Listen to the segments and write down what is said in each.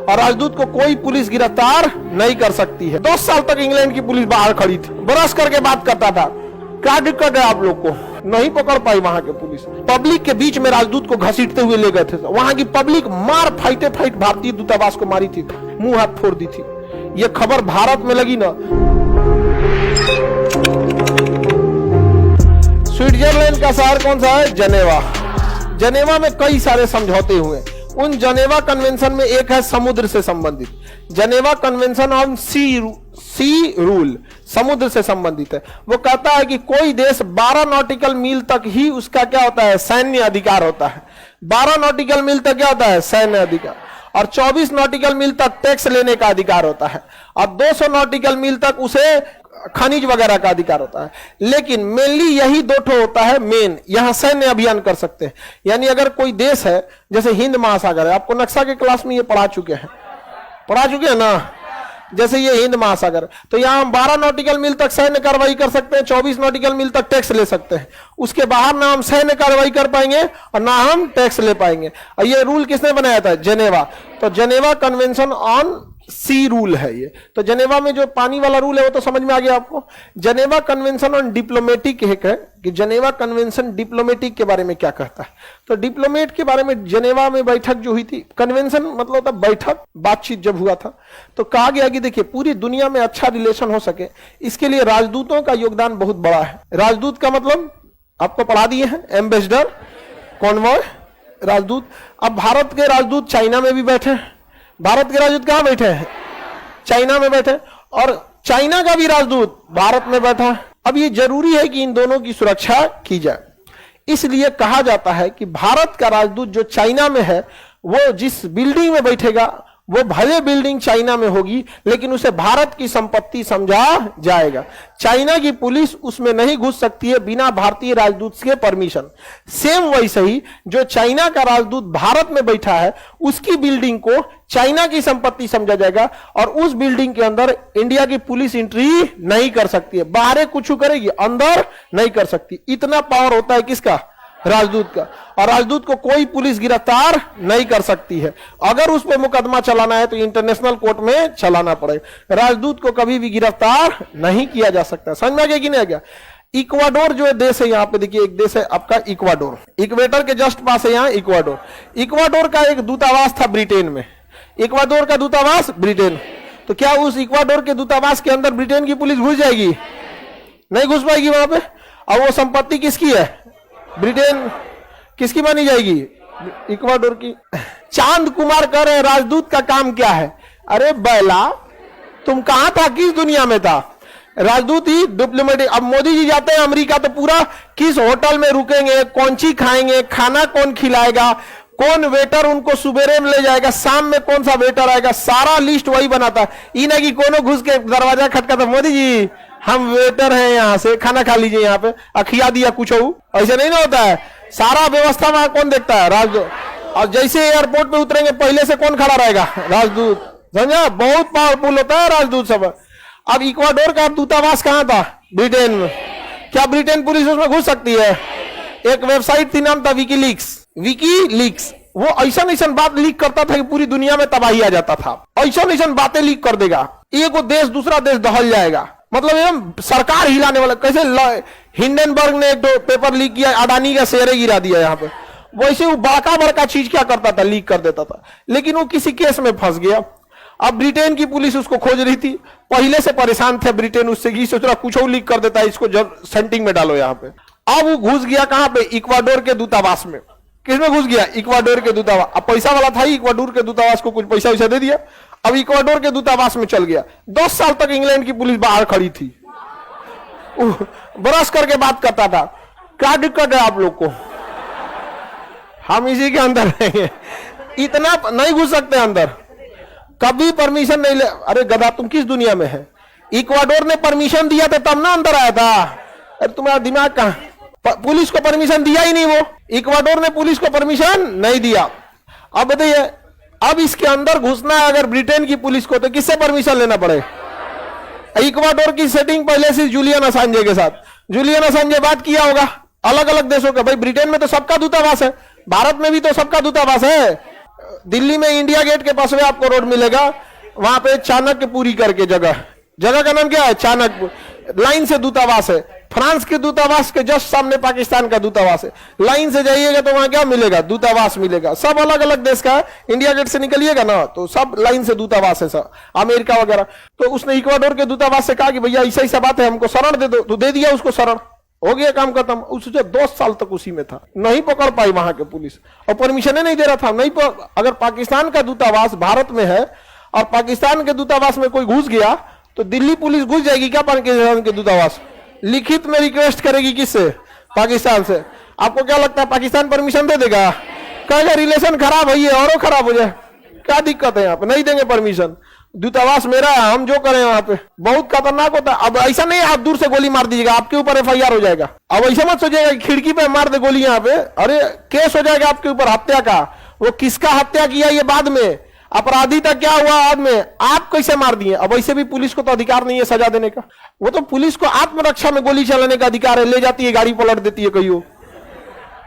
और राजदूत को कोई पुलिस गिरफ्तार नहीं कर सकती है। 10 साल तक इंग्लैंड की पुलिस बाहर खड़ी थी, बरस करके बात करता था। क्या दिक्कत है आप लोग को? नहीं पकड़ पाई वहां के पुलिस। पब्लिक के बीच में राजदूत को घसीटते हुए ले गए थे। वहां की पब्लिक मार फाइटे फाइट भारतीय दूतावास को मारी थी, मुंह हाथ फोड़ दी थी। ये खबर भारत में लगी ना। स्विट्जरलैंड का शहर कौन सा है? जेनेवा। जेनेवा में कई सारे समझौते हुए। उन जेनेवा कन्वेंशन में एक है समुद्र से संबंधित, Geneva convention on sea rule, समुद्र से संबंधित है। वो कहता है कि कोई देश 12 नॉटिकल मील तक ही उसका क्या होता है? सैन्य अधिकार होता है। 12 नॉटिकल मील तक क्या होता है? सैन्य अधिकार। और 24 नॉटिकल मील तक टैक्स लेने का अधिकार होता है, और 200 नॉटिकल मील तक उसे खनिज वगैरह का अधिकार होता है। लेकिन मेनली यही दो ठो होता है मेन, यहां सैन्य अभियान कर सकते हैं। यानी अगर कोई देश है, जैसे हिंद महासागर है, आपको नक्शा के क्लास में ये पढ़ा चुके हैं ना, जैसे ये हिंद महासागर, तो यहां हम 12 नॉटिकल मील तक सैन्य कार्रवाई कर सकते हैं, 24 नॉटिकल मील तक टैक्स ले सकते हैं। उसके बाहर ना हम सैन्य कार्रवाई कर पाएंगे और ना हम टैक्स ले पाएंगे। और ये रूल किसने बनाया था? जेनेवा। तो Geneva convention on sea rule है ये। तो जेनेवा में जो पानी वाला रूल है वो तो समझ में आ गया आपको। जेनेवा कन्वेंशन ऑन डिप्लोमेटिक एक है कि जेनेवा कन्वेंशन डिप्लोमेटिक के बारे में क्या कहता है। तो डिप्लोमेट के बारे में जेनेवा में बैठक जो हुई थी, कन्वेंशन मतलब होता बैठक, बातचीत जब हुआ था, तो कहा गया कि देखिए पूरी दुनिया में अच्छा रिलेशन हो सके, इसके लिए राजदूतों का योगदान बहुत बड़ा है। राजदूत का मतलब आपको पढ़ा दिए हैं, एम्बेसडर, कॉन्वॉय, राजदूत। अब भारत के राजदूत चाइना में भी बैठे हैं। भारत के राजदूत कहां बैठे हैं? चाइना में बैठे। और चाइना का भी राजदूत भारत में बैठा। अब ये जरूरी है कि इन दोनों की सुरक्षा की जाए। इसलिए कहा जाता है कि भारत का राजदूत जो चाइना में है, वो जिस बिल्डिंग में बैठेगा वो भले बिल्डिंग चाइना में होगी, लेकिन उसे भारत की संपत्ति समझा जाएगा। चाइना की पुलिस उसमें नहीं घुस सकती है बिना भारतीय राजदूत के परमिशन। सेम वैसे ही जो चाइना का राजदूत भारत में बैठा है, उसकी बिल्डिंग को चाइना की संपत्ति समझा जाएगा और उस बिल्डिंग के अंदर इंडिया की पुलिस एंट्री नहीं कर सकती है। बाहर कुछ करेगी, अंदर नहीं कर सकती। इतना पावर होता है किसका? राजदूत का। और राजदूत को कोई पुलिस गिरफ्तार नहीं कर सकती है। अगर उस पर मुकदमा चलाना है तो इंटरनेशनल कोर्ट में चलाना पड़ेगा। राजदूत को कभी भी गिरफ्तार नहीं किया जा सकता। समझ में आ गया कि नहीं आ गया? इक्वाडोर जो देश है, यहाँ पे देखिए एक देश है आपका इक्वाडोर, इक्वेटर के जस्ट पास है यहाँ इक्वाडोर। इक्वाडोर का एक दूतावास था ब्रिटेन में। इक्वाडोर का दूतावास ब्रिटेन। तो क्या उस इक्वाडोर के दूतावास के अंदर ब्रिटेन की पुलिस घुस जाएगी? नहीं घुस पाएगी वहां पे। और वो संपत्ति किसकी है? ब्रिटेन। किसकी मानी जाएगी? इक्वाडोर की। चांद कुमार कह रहे राजदूत का काम क्या है? अरे बैला, तुम कहां था? किस दुनिया में था? राजदूत ही डिप्लोमेटिक। अब मोदी जी जाते हैं अमेरिका तो पूरा किस होटल में रुकेंगे, कौन सी खाएंगे, खाना कौन खिलाएगा, कौन वेटर उनको सुबेरे में ले जाएगा, शाम में कौन सा वेटर आएगा, सारा लिस्ट वही बनाता। इन्हें कि कोनो घुस के दरवाजा खटकाता, मोदी जी हम वेटर हैं, यहाँ से खाना खा लीजिए, यहाँ पे अखिया दिया कुछ हो, ऐसे नहीं ना होता है। सारा व्यवस्था वहां कौन देखता है? राजदूत। और जैसे एयरपोर्ट पे उतरेंगे पहले से कौन खड़ा रहेगा? राजदूत। समझा? बहुत पावरफुल होता है राजदूत सब। अब इक्वाडोर का दूतावास कहां था? ब्रिटेन में। क्या ब्रिटेन पुलिस उसमें घुस सकती है? एक वेबसाइट थी, नाम था विकीलीक्स। वो ऐसा बात लीक करता था कि पूरी दुनिया में तबाही आ जाता था। ऐसा बातें लीक कर देगा, एक देश दूसरा देश दहल जाएगा। मतलब एकदम सरकार हिलाने वाला। कैसे हिंडनबर्ग ने एक पेपर लीक किया, अडानी का शेयर गिरा दिया यहाँ पे। वैसे वो बड़का चीज क्या करता था? लीक कर देता था। लेकिन वो किसी केस में फंस गया। अब ब्रिटेन की पुलिस उसको खोज रही थी। पहले से परेशान थे ब्रिटेन उससे कि सोच रहा कुछ और लीक कर देता है, इसको सेंटिंग में डालो यहाँ पे। अब वो घुस गया कहां पे? इक्वाडोर के दूतावास में। किसमें घुस गया? इक्वाडोर के दूतावास। अब पैसा वाला था, इक्वाडोर के दूतावास को कुछ पैसा वैसा दे दिया। अब इक्वाडोर के दूतावास में चल गया। 10 साल तक इंग्लैंड की पुलिस बाहर खड़ी थी, बरस करके बात करता था। क्या दिक्कत है आप लोग को? हम इसी के अंदर रहेंगे। इतना नहीं घुस सकते अंदर, कभी परमिशन नहीं ले। अरे गधा, तुम किस दुनिया में है? इक्वाडोर ने परमिशन दिया था तब ना अंदर आया था। अरे तुम्हारा दिमाग कहां? पुलिस को परमिशन दिया ही नहीं। वो इक्वाडोर ने पुलिस को परमिशन नहीं दिया। अब बताइए, अब इसके अंदर घुसना है अगर ब्रिटेन की पुलिस को, तो किससे परमिशन लेना पड़ेगा? इक्वाडोर की सेटिंग पहले से जूलियन असांजे के साथ। जूलियन असांजे बात किया होगा अलग अलग देशों का। भाई ब्रिटेन में तो सबका दूतावास है, भारत में भी तो सबका दूतावास है। दिल्ली में इंडिया गेट के पास में आपको रोड मिलेगा, वहां पे चाणक्यपुरी करके जगह का नाम क्या है? चाणक्यपुर। लाइन से दूतावास है, फ्रांस के दूतावास के जस्ट सामने पाकिस्तान का दूतावास है। लाइन से जाइएगा तो वहां क्या मिलेगा? दूतावास मिलेगा। सब अलग अलग देश का है। इंडिया गेट से निकलिएगा ना तो सब लाइन से दूतावास है, सब अमेरिका वगैरह। तो उसने इक्वाडोर के दूतावास से कहा कि भैया ऐसा ऐसा बात है, हमको शरण दे दो, तो दे दिया उसको शरण, हो गया काम खत्म। उससे 2 साल तक उसी में था, नहीं पकड़ पाई वहां के पुलिस, और परमिशन नहीं दे रहा था। नहीं अगर पाकिस्तान का दूतावास भारत में है और पाकिस्तान के दूतावास में कोई घुस गया तो दिल्ली पुलिस घुस जाएगी क्या पाकिस्तान के दूतावास? लिखित में रिक्वेस्ट करेगी किससे? पाकिस्तान से। आपको क्या लगता है पाकिस्तान परमिशन दे देगा? कहेगा रिलेशन खराब है और खराब हो जाए, क्या दिक्कत है? यहाँ पे नहीं देंगे परमिशन, दूतावास मेरा है, हम जो करें वहां पे। बहुत खतरनाक होता है। अब ऐसा नहीं आप दूर से गोली मार दीजिएगा, आपके ऊपर FIR हो जाएगा। अब ऐसा मत सोचिएगा खिड़की पे मार दे गोली यहाँ पे, अरे केस हो जाएगा आपके ऊपर हत्या का। वो किसका हत्या किया ये बाद में, अपराधी तक क्या हुआ बाद में, आप कैसे मार दिए। अब ऐसे भी पुलिस को तो अधिकार नहीं है सजा देने का, वो तो पुलिस को आत्मरक्षा में गोली चलाने का अधिकार है। ले जाती है गाड़ी पलट देती है, कहीं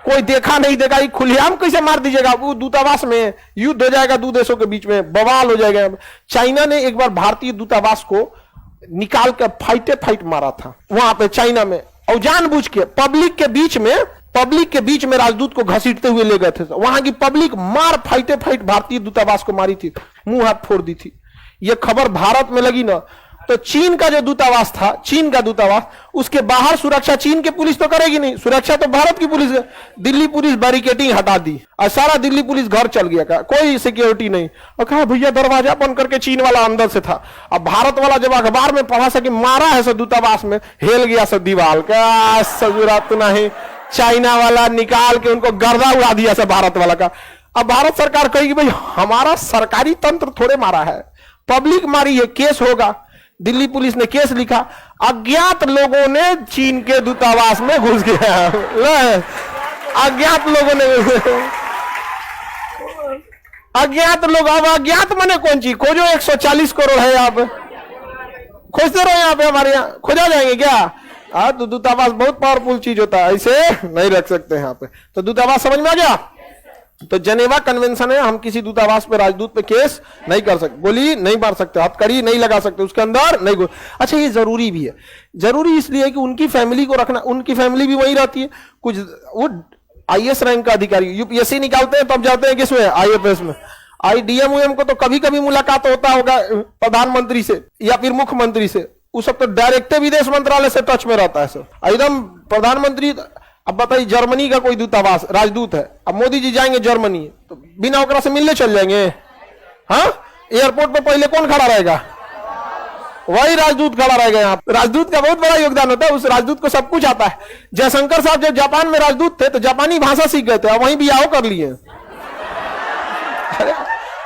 कोई देखा नहीं देखा, खुलेआम कैसे मार दीजिएगा? वो दूतावास में युद्ध हो जाएगा, 2 देशों के बीच में बवाल हो जाएगा। चाइना ने एक बार भारतीय दूतावास को निकाल कर फाइट मारा था वहां पे चाइना में, और जानबूझ के पब्लिक के बीच में राजदूत को घसीटते हुए ले गए थे। वहां की पब्लिक मार फाइट भारतीय दूतावास को मारी थी, मुंह हाथ फोड़ दी थी। यह खबर भारत में लगी ना तो चीन का जो दूतावास था, चीन का दूतावास, उसके बाहर सुरक्षा चीन की पुलिस तो करेगी नहीं, सुरक्षा तो भारत की पुलिस है। दिल्ली पुलिस बैरिकेडिंग हटा दी और सारा दिल्ली पुलिस घर चल गया, का कोई सिक्योरिटी नहीं। और कहा भैया दरवाजा बंद करके चीन वाला अंदर से था। अब भारत वाला जब अखबार में पढ़ा सके मारा है सब दूतावास में, हेल गया सब दीवार का, सजूरात नहीं, चाइना वाला निकाल के उनको गर्दा उड़ा दिया सब भारत वाला का। अब भारत सरकार कहेगी भाई हमारा सरकारी तंत्र थोड़े मारा है, पब्लिक मारी है, केस होगा। दिल्ली पुलिस ने केस लिखा, अज्ञात लोगों ने चीन के दूतावास में घुस गया। अज्ञात लोगों ने, अज्ञात लोग। अब अज्ञात माने कौन चीज? खोजो 140 करोड़ है यहाँ पे, खोजते रहो यहाँ पे, हमारे यहाँ खोजा जाएंगे क्या? हाँ, तो दूतावास बहुत पावरफुल चीज होता है, ऐसे नहीं रख सकते यहाँ पे। तो दूतावास समझ में आ गया? तो जनेवा कन्वेंशन है, हम किसी दूतावास पे राजदूत पे केस नहीं कर सकते, गोली नहीं मार सकते, हथकड़ी नहीं लगा सकते, उसके अंदर नहीं। अच्छा, ये जरूरी भी है, जरूरी इसलिए है कि उनकी फैमिली को रखना, उनकी फैमिली भी वही रहती है। कुछ वो IAS रैंक का अधिकारी UPSC निकालते हैं तब जाते हैं किसमें? IFS में। IDM को तो कभी कभी मुलाकात होता होगा प्रधानमंत्री से या फिर मुख्यमंत्री से, उस सब तो डायरेक्ट विदेश मंत्रालय से टच में रहता है सर, एकदम प्रधानमंत्री। अब बताइए जर्मनी का कोई दूतावास राजदूत है, अब मोदी जी जाएंगे जर्मनी तो बिना ओकरा से मिलने चल जाएंगे? हाँ, एयरपोर्ट पे पहले कौन खड़ा रहेगा? वही राजदूत खड़ा रहेगा। यहाँ राजदूत का बहुत बड़ा योगदान होता है, उस राजदूत को सब कुछ आता है। जयशंकर साहब जब जापान में राजदूत थे तो जापानी भाषा सीख गए थे और वहीं बियाह कर लिए।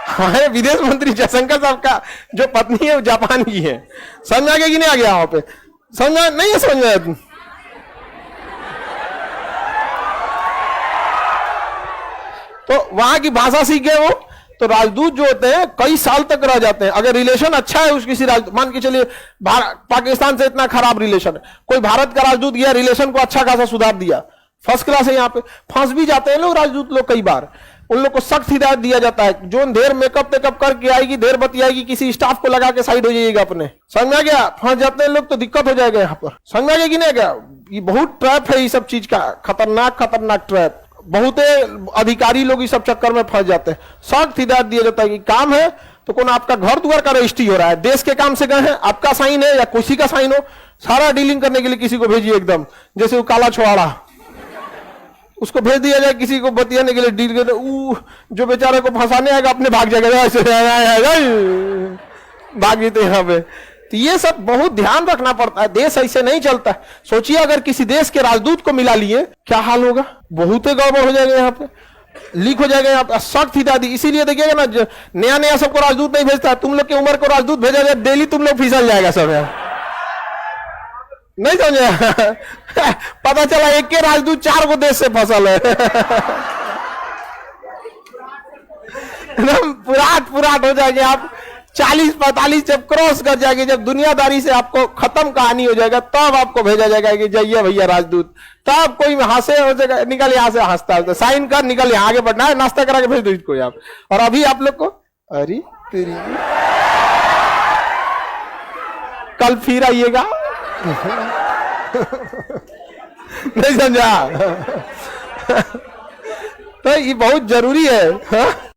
हमारे विदेश मंत्री जयशंकर साहब का जो पत्नी है वो जापान की है। समझ आ गया कि नहीं आ गया? वहां पे समझ नहीं है? समझ में तो वहां की भाषा सीख गए वो, तो राजदूत जो होते हैं कई साल तक रह जाते हैं। अगर रिलेशन अच्छा है उस किसी मान के चलिए पाकिस्तान से इतना खराब रिलेशन है, कोई भारत का राजदूत गया रिलेशन को अच्छा खासा सुधार दिया, फर्स्ट क्लास है। यहाँ पे फंस भी जाते हैं लोग, राजदूत लोग कई बार, उन लोग को सख्त हिदायत दिया जाता है, जो देर मेकअप वेकअप करके आएगी, देर बतियाएगी, किसी स्टाफ को लगा के साइड हो जाइएगा अपने। समझ में आ गया? फंस जाते हैं लोग तो दिक्कत हो जाएगा यहाँ पर। समझ में आ गया कि नहीं गया? ये बहुत ट्रैप है ये सब चीज का, खतरनाक ट्रैप। बहुत अधिकारी लोग इस सब चक्कर में फंस जाते हैं। सख्त हिदायत दिया जाता है कि काम है तो कौन आपका घर द्वार का रजिस्ट्री हो रहा है, देश के काम से गए हैं, आपका साइन है या किसी का साइन हो, सारा डीलिंग करने के लिए किसी को भेजिए, एकदम जैसे वो काला छुआड़ा, उसको भेज दिया जाए किसी को बतियाने के लिए डील कर, जो बेचारे को फंसाने आएगा अपने भाग जाएगा, भाग गए थे यहाँ पे। तो ये सब बहुत ध्यान रखना पड़ता है, देश ऐसे नहीं चलता है। सोचिए अगर किसी देश के राजदूत को मिला लिए क्या हाल होगा? बहुत ही गड़बड़ हो जाएगा, यहाँ पे लीक हो जाएगा। यहाँ पे सख्त हिदायत, इसीलिए देखिएगा ना नया सबको राजदूत नहीं भेजता, तुम लोग की उम्र को राजदूत भेजा जाए डेली तुम लोग फिसल जाएगा सब। नहीं समझे? पता चला एक के राजदूत 4 को देश से फसल है। एकदम पुराट हो जाएंगे आप, 40-45 जब क्रॉस कर जाएगी, जब दुनियादारी से आपको खत्म कहानी हो जाएगा, तब आपको भेजा जाएगा कि जाइए भैया राजदूत। तब कोई हंसे हो जाएगा, निकल यहां से, हंसता है साइन कर, निकल यहां, आगे बढ़ना है, नाश्ता करा के भेज दो इसको आप। और अभी आप लोग को अरे तेरी कल फिर आइएगा। नहीं समझा? तो ये बहुत जरूरी है।